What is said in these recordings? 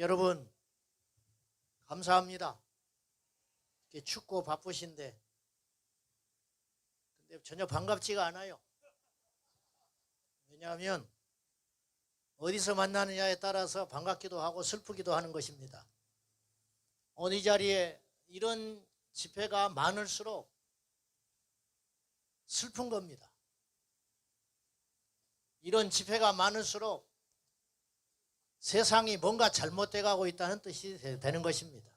여러분 감사합니다. 이렇게 춥고 바쁘신데 근데 전혀 반갑지가 않아요. 왜냐하면 어디서 만나느냐에 따라서 반갑기도 하고 슬프기도 하는 것입니다. 오늘 이 자리에 이런 집회가 많을수록 슬픈 겁니다. 이런 집회가 많을수록 세상이 뭔가 잘못돼 가고 있다는 뜻이 되는 것입니다.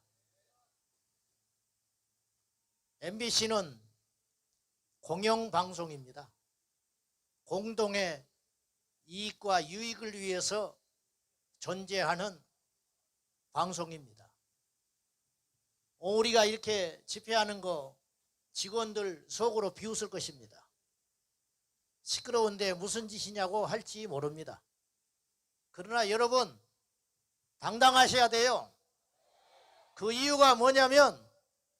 MBC는 공영방송입니다. 공동의 이익과 유익을 위해서 존재하는 방송입니다. 우리가 이렇게 집회하는 거 직원들 속으로 비웃을 것입니다. 시끄러운데 무슨 짓이냐고 할지 모릅니다. 그러나 여러분 당당하셔야 돼요. 그 이유가 뭐냐면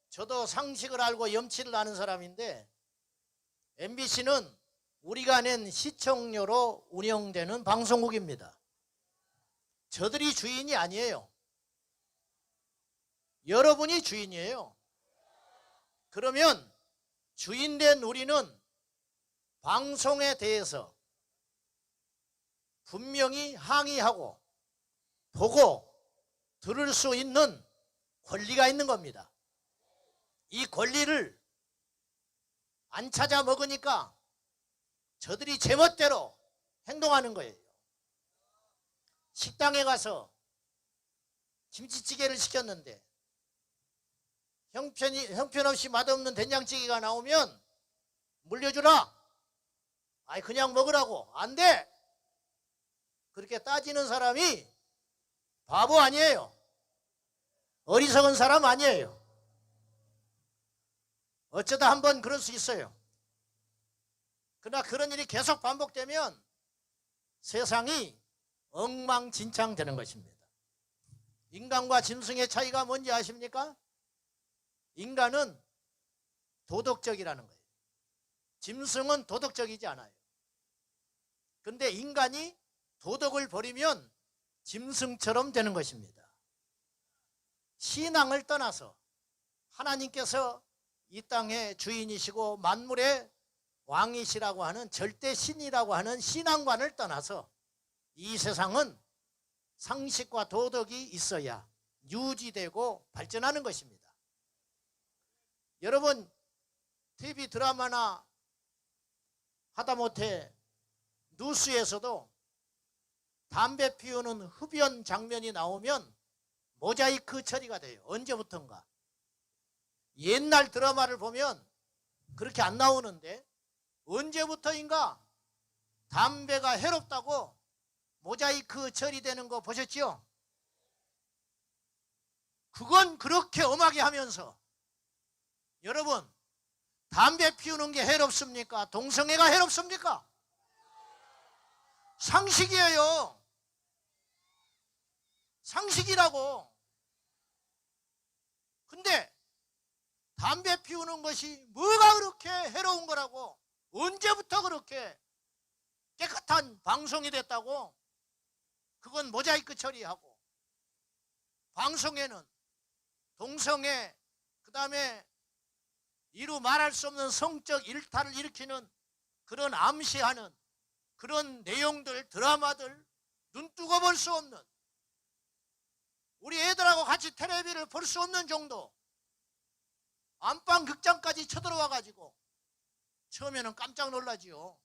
저도 상식을 알고 염치를 아는 사람인데 MBC는 우리가 낸 시청료로 운영되는 방송국입니다. 저들이 주인이 아니에요. 여러분이 주인이에요. 그러면 주인된 우리는 방송에 대해서 분명히 항의하고 보고 들을 수 있는 권리가 있는 겁니다. 이 권리를 안 찾아 먹으니까 저들이 제멋대로 행동하는 거예요. 식당에 가서 김치찌개를 시켰는데 형편없이 맛없는 된장찌개가 나오면 물려주라. 아이 그냥 먹으라고. 안 돼. 그렇게 따지는 사람이 바보 아니에요. 어리석은 사람 아니에요. 어쩌다 한번 그럴 수 있어요. 그러나 그런 일이 계속 반복되면 세상이 엉망진창되는 것입니다. 인간과 짐승의 차이가 뭔지 아십니까? 인간은 도덕적이라는 거예요. 짐승은 도덕적이지 않아요. 그런데 인간이 도덕을 버리면 짐승처럼 되는 것입니다. 신앙을 떠나서 하나님께서 이 땅의 주인이시고 만물의 왕이시라고 하는 절대 신이라고 하는 신앙관을 떠나서 이 세상은 상식과 도덕이 있어야 유지되고 발전하는 것입니다. 여러분 TV 드라마나 하다못해 뉴스에서도 담배 피우는 흡연 장면이 나오면 모자이크 처리가 돼요. 언제부턴가. 옛날 드라마를 보면 그렇게 안 나오는데 언제부터인가 담배가 해롭다고 모자이크 처리되는 거 보셨죠? 그건 그렇게 엄하게 하면서 여러분 담배 피우는 게 해롭습니까? 동성애가 해롭습니까? 상식이에요. 상식이라고. 근데 담배 피우는 것이 뭐가 그렇게 해로운 거라고 언제부터 그렇게 깨끗한 방송이 됐다고 그건 모자이크 처리하고 방송에는 동성애 그 다음에 이루 말할 수 없는 성적 일탈을 일으키는 그런 암시하는 그런 내용들 드라마들 눈뜨고 볼 수 없는 우리 애들하고 같이 텔레비를 볼 수 없는 정도 안방 극장까지 쳐들어와 가지고 처음에는 깜짝 놀라지요.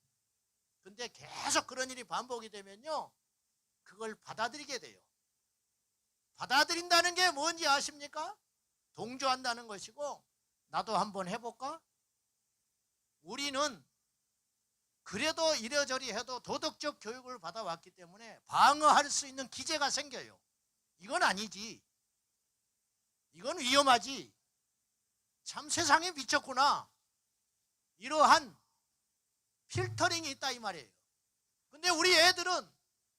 근데 계속 그런 일이 반복이 되면요 그걸 받아들이게 돼요. 받아들인다는 게 뭔지 아십니까? 동조한다는 것이고 나도 한번 해볼까? 우리는 그래도 이래저래 해도 도덕적 교육을 받아왔기 때문에 방어할 수 있는 기제가 생겨요. 이건 아니지. 이건 위험하지. 참 세상에 미쳤구나. 이러한 필터링이 있다 이 말이에요. 근데 우리 애들은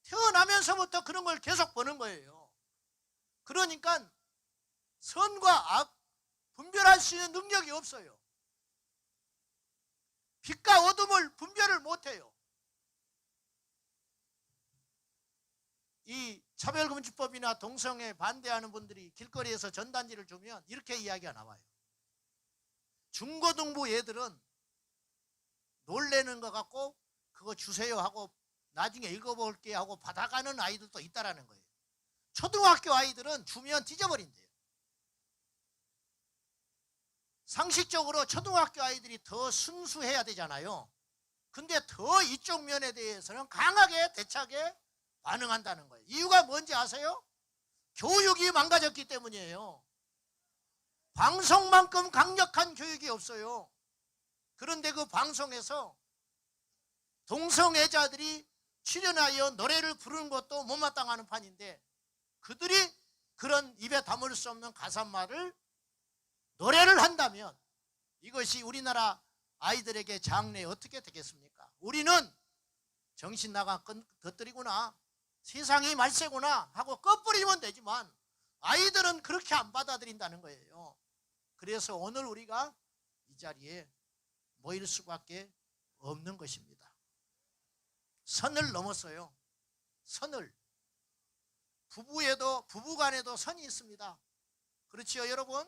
태어나면서부터 그런 걸 계속 보는 거예요. 그러니까 선과 악 분별할 수 있는 능력이 없어요. 빛과 어둠을 분별을 못해요. 이 차별금지법이나 동성애 반대하는 분들이 길거리에서 전단지를 주면 이렇게 이야기가 나와요. 중고등부 애들은 놀래는 것 같고 그거 주세요 하고 나중에 읽어볼게 하고 받아가는 아이들도 있다라는 거예요. 초등학교 아이들은 주면 뒤져버린대요. 상식적으로 초등학교 아이들이 더 순수해야 되잖아요. 근데 더 이쪽 면에 대해서는 강하게 대차게 반응한다는 거예요. 이유가 뭔지 아세요? 교육이 망가졌기 때문이에요. 방송만큼 강력한 교육이 없어요. 그런데 그 방송에서 동성애자들이 출연하여 노래를 부르는 것도 못마땅하는 판인데 그들이 그런 입에 담을 수 없는 가사말을 노래를 한다면 이것이 우리나라 아이들에게 장래 어떻게 되겠습니까? 우리는 정신 나간 것들이구나, 세상이 말세구나 하고 꺼뿌리면 되지만 아이들은 그렇게 안 받아들인다는 거예요. 그래서 오늘 우리가 이 자리에 모일 수밖에 없는 것입니다. 선을 넘었어요. 선을. 부부간에도 선이 있습니다. 그렇지요, 여러분?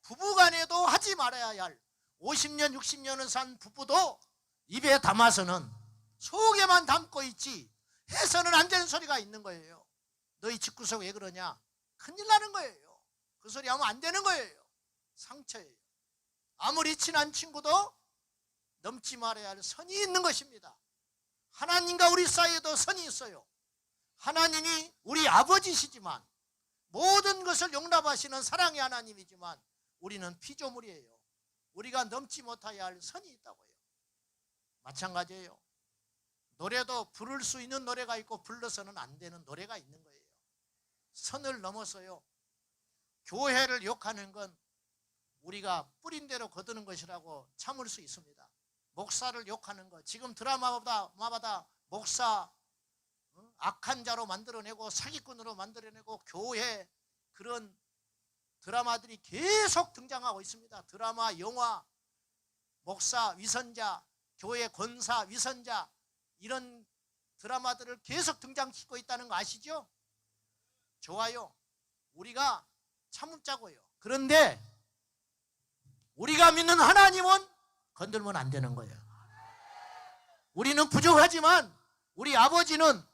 부부간에도 하지 말아야 할 50년 60년을 산 부부도 입에 담아서는 속에만 담고 있지 해서는 안 되는 소리가 있는 거예요. 너희 집구석 왜 그러냐? 큰일 나는 거예요. 그 소리 하면 안 되는 거예요. 상처예요. 아무리 친한 친구도 넘지 말아야 할 선이 있는 것입니다. 하나님과 우리 사이에도 선이 있어요. 하나님이 우리 아버지시지만 모든 것을 용납하시는 사랑의 하나님이지만 우리는 피조물이에요. 우리가 넘지 못해야 할 선이 있다고요. 마찬가지예요. 노래도 부를 수 있는 노래가 있고 불러서는 안 되는 노래가 있는 거예요. 선을 넘어서요. 교회를 욕하는 건 우리가 뿌린 대로 거두는 것이라고 참을 수 있습니다. 목사를 욕하는 것, 지금 드라마마다 목사 악한 자로 만들어내고 사기꾼으로 만들어내고 교회 그런 드라마들이 계속 등장하고 있습니다. 드라마, 영화, 목사, 위선자, 교회 권사, 위선자 이런 드라마들을 계속 등장시키고 있다는 거 아시죠? 좋아요. 우리가 참자고요. 그런데 우리가 믿는 하나님은 건들면 안 되는 거예요. 우리는 부족하지만 우리 아버지는,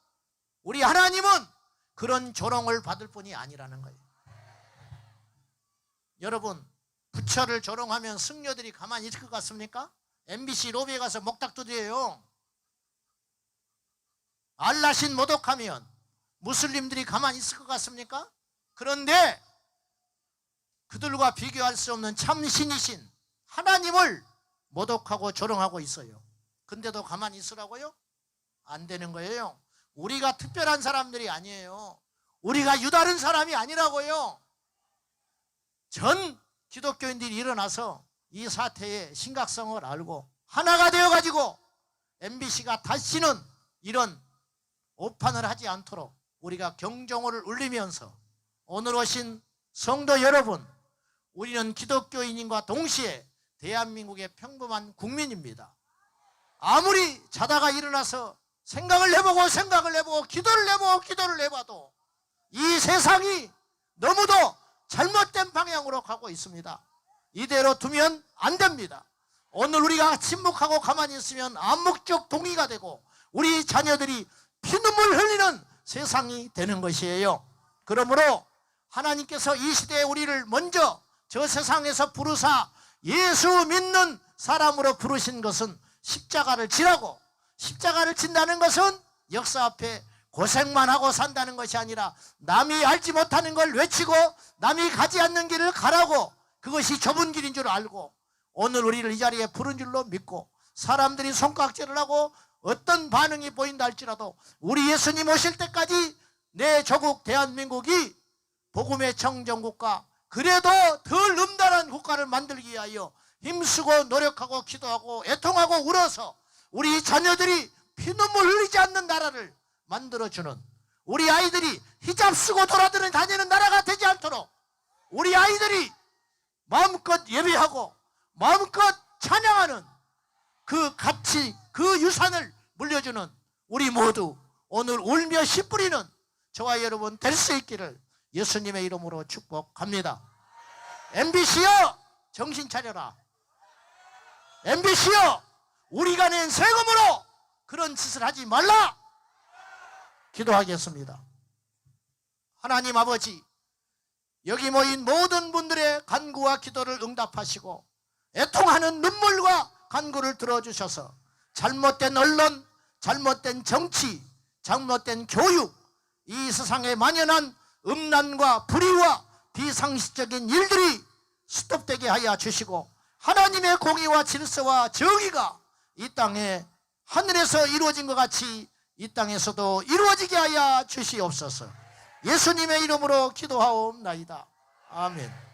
우리 하나님은 그런 조롱을 받을 뿐이 아니라는 거예요. 여러분, 부처를 조롱하면 승려들이 가만히 있을 것 같습니까? MBC 로비에 가서 목탁 두드려요. 알라신 모독하면 무슬림들이 가만히 있을 것 같습니까? 그런데 그들과 비교할 수 없는 참신이신 하나님을 모독하고 조롱하고 있어요. 근데도 가만히 있으라고요? 안 되는 거예요. 우리가 특별한 사람들이 아니에요. 우리가 유다른 사람이 아니라고요. 전 기독교인들이 일어나서 이 사태의 심각성을 알고 하나가 되어가지고 MBC가 다시는 이런 오판을 하지 않도록 우리가 경종을 울리면서 오늘 오신 성도 여러분, 우리는 기독교인인과 동시에 대한민국의 평범한 국민입니다. 아무리 자다가 일어나서 생각을 해보고 기도를 해봐도 이 세상이 너무도 잘못된 방향으로 가고 있습니다. 이대로 두면 안 됩니다. 오늘 우리가 침묵하고 가만히 있으면 암묵적 동의가 되고 우리 자녀들이 피눈물 흘리는 세상이 되는 것이에요. 그러므로 하나님께서 이 시대에 우리를 먼저 저 세상에서 부르사 예수 믿는 사람으로 부르신 것은 십자가를 지라고, 십자가를 진다는 것은 역사 앞에 고생만 하고 산다는 것이 아니라 남이 알지 못하는 걸 외치고 남이 가지 않는 길을 가라고, 그것이 좁은 길인 줄 알고 오늘 우리를 이 자리에 부른 줄로 믿고 사람들이 손깍지를 하고 어떤 반응이 보인다 할지라도 우리 예수님 오실 때까지 내 조국 대한민국이 복음의 청정국가, 그래도 덜 음란한 국가를 만들기 위하여 힘쓰고 노력하고 기도하고 애통하고 울어서 우리 자녀들이 피눈물 흘리지 않는 나라를 만들어주는, 우리 아이들이 히잡 쓰고 다니는 나라가 되지 않도록 우리 아이들이 마음껏 예배하고 마음껏 찬양하는 그 가치, 그 유산을 물려주는 우리 모두 오늘 울며 씨 뿌리는 저와 여러분 될 수 있기를 예수님의 이름으로 축복합니다. MBC여 정신 차려라. MBC여 우리가 낸 세금으로 그런 짓을 하지 말라. 기도하겠습니다. 하나님 아버지, 여기 모인 모든 분들의 간구와 기도를 응답하시고 애통하는 눈물과 간구를 들어주셔서 잘못된 언론, 잘못된 정치, 잘못된 교육, 이 세상에 만연한 음란과 불의와 비상식적인 일들이 스톱되게 하여 주시고 하나님의 공의와 질서와 정의가 이 땅에 하늘에서 이루어진 것 같이 이 땅에서도 이루어지게 하여 주시옵소서. 예수님의 이름으로 기도하옵나이다. 아멘.